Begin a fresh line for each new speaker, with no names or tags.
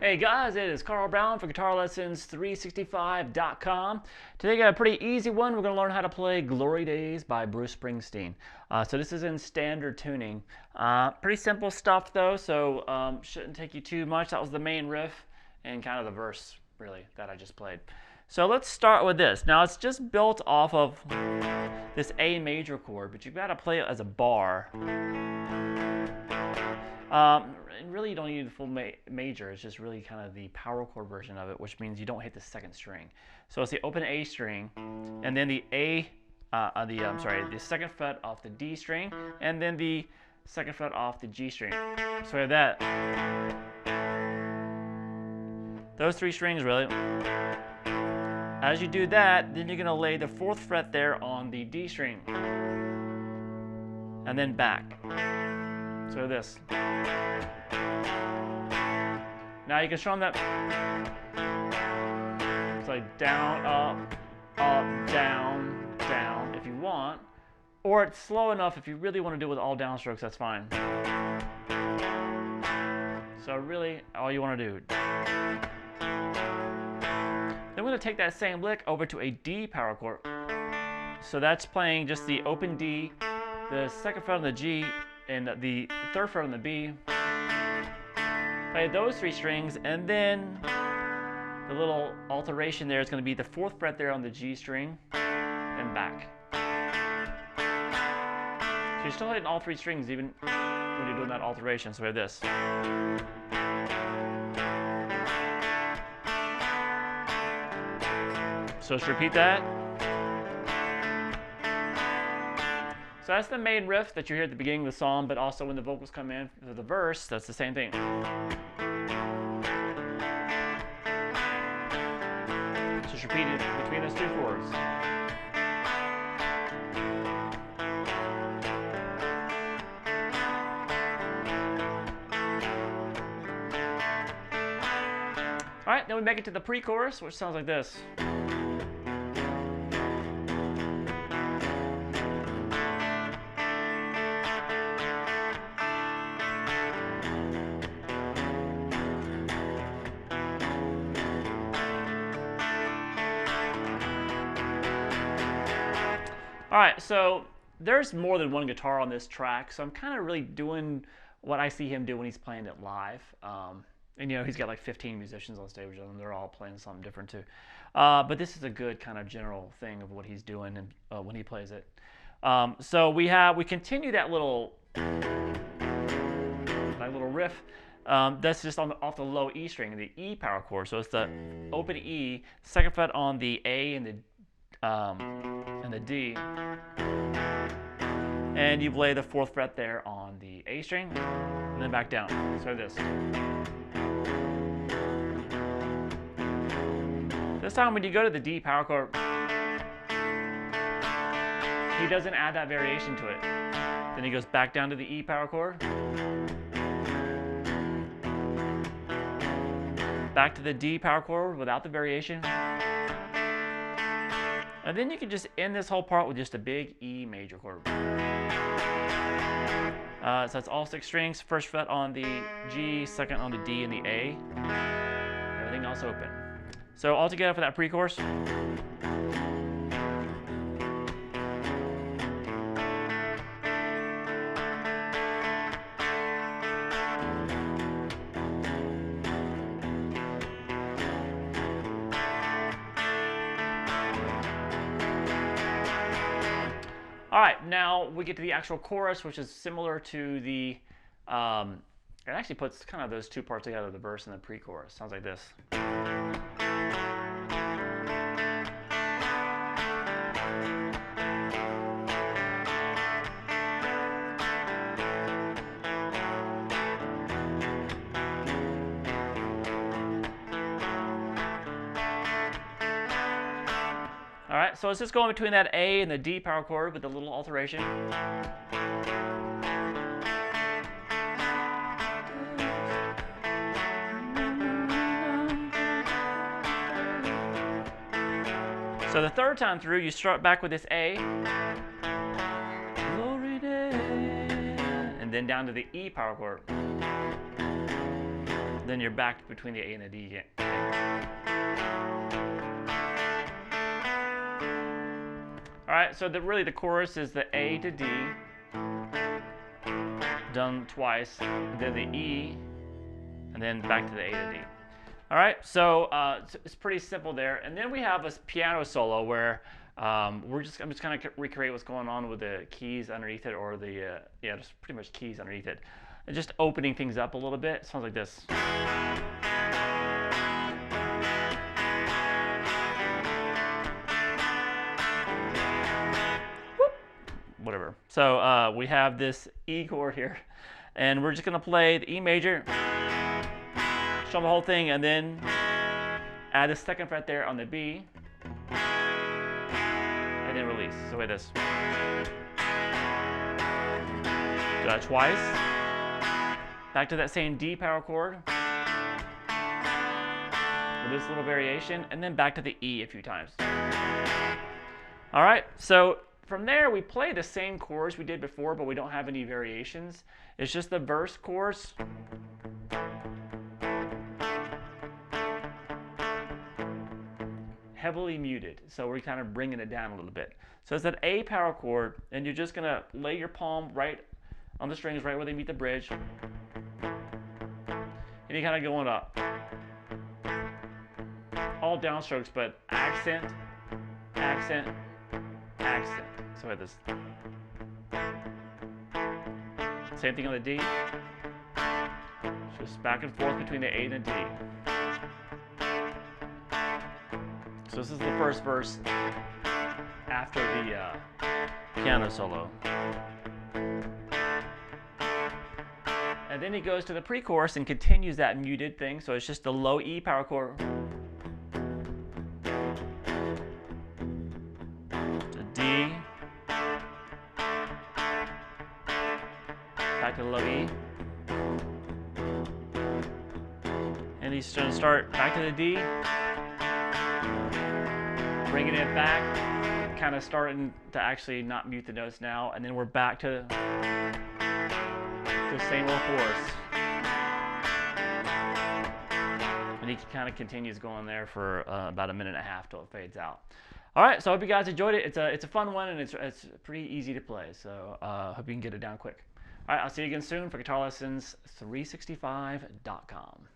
Hey guys, it is Carl Brown for guitarlessons365.com. Today I got a pretty easy one. We're going to learn how to play Glory Days by Bruce Springsteen. So this is in standard tuning. Pretty simple stuff though, so shouldn't take you too much. That was the main riff and kind of the verse, really, that I just played. So let's start with this. Now it's just built off of this A major chord, but you've got to play it as a bar. Really, you don't need the full major. It's just really kind of the power chord version of it, which means you don't hit the second string. So it's the open A string, and then the the second fret off the D string, and then the second fret off the G string. So we have that. Those three strings, really. As you do that, then you're going to lay the fourth fret there on the D string, and then back. So this. Now you can strum that. It's like down, up, down, down if you want. Or it's slow enough if you really want to do it with all downstrokes, that's fine. So really, all you want to do. Then we're going to take that same lick over to a D power chord. So that's playing just the open D, the second fret on the G, and the third fret on the B. Play those three strings, and then the little alteration there is going to be the fourth fret there on the G string, and back. So you're still hitting all three strings even when you're doing that alteration. So we have this. So let's repeat that. So that's the main riff that you hear at the beginning of the song, but also when the vocals come in for the verse, that's the same thing. Just repeat it between those two chords. All right, then we make it to the pre-chorus, which sounds like this. All right, so there's more than one guitar on this track, so I'm kind of really doing what I see him do when he's playing it live. And you know, he's got like 15 musicians on stage with him. They're all playing something different too. But this is a good kind of general thing of what he's doing and when he plays it. So we continue that little riff. That's just off the low E string, the E power chord. So it's the open E, second fret on the A and the D, and you play the fourth fret there on the A string, and then back down. So this. This time when you go to the D power chord, he doesn't add that variation to it. Then he goes back down to the E power chord, back to the D power chord without the variation. And then you can just end this whole part with just a big E major chord. So that's all 6 strings, first fret on the G, second on the D and the A. Everything else open. So all together for that pre-chorus. All right, now we get to the actual chorus, which is similar to the, it actually puts kind of those two parts together, the verse and the pre-chorus. Sounds like this. All right, so it's just going between that A and the D power chord with a little alteration. So the third time through, you start back with this A, glory days, and then down to the E power chord. Then you're back between the A and the D again. All right, so really the chorus is the A to D, done twice, then the E, and then back to the A to D. All right, so it's pretty simple there. And then we have a piano solo where I'm just kind of recreate what's going on with the keys underneath it, or the just pretty much keys underneath it, and just opening things up a little bit. It sounds like this. Whoop. Whatever. So we have this E chord here, and we're just gonna play the E major. Strum the whole thing, and then add a second fret there on the B, and then release. So with this. Do that twice. Back to that same D power chord with this little variation, and then back to the E a few times. All right, so from there we play the same chords we did before, but we don't have any variations. It's just the verse chorus. Heavily muted, so we're kind of bringing it down a little bit. So it's that A power chord, and you're just gonna lay your palm right on the strings, right where they meet the bridge, and you're kind of going up. All downstrokes, but accent, accent, accent. So with this. Same thing on the D. Just back and forth between the A and the D. So this is the first verse after the piano solo. And then he goes to the pre-chorus and continues that muted thing. So it's just the low E power chord. The D. Back to the low E. And he's going to start back to the D. Bringing it back, kind of starting to actually not mute the notes now, and then we're back to the same old chorus. And he kind of continues going there for about a minute and a half till it fades out. All right, so I hope you guys enjoyed it. It's a fun one, and it's pretty easy to play, so hope you can get it down quick. All right, I'll see you again soon for guitarlessons365.com.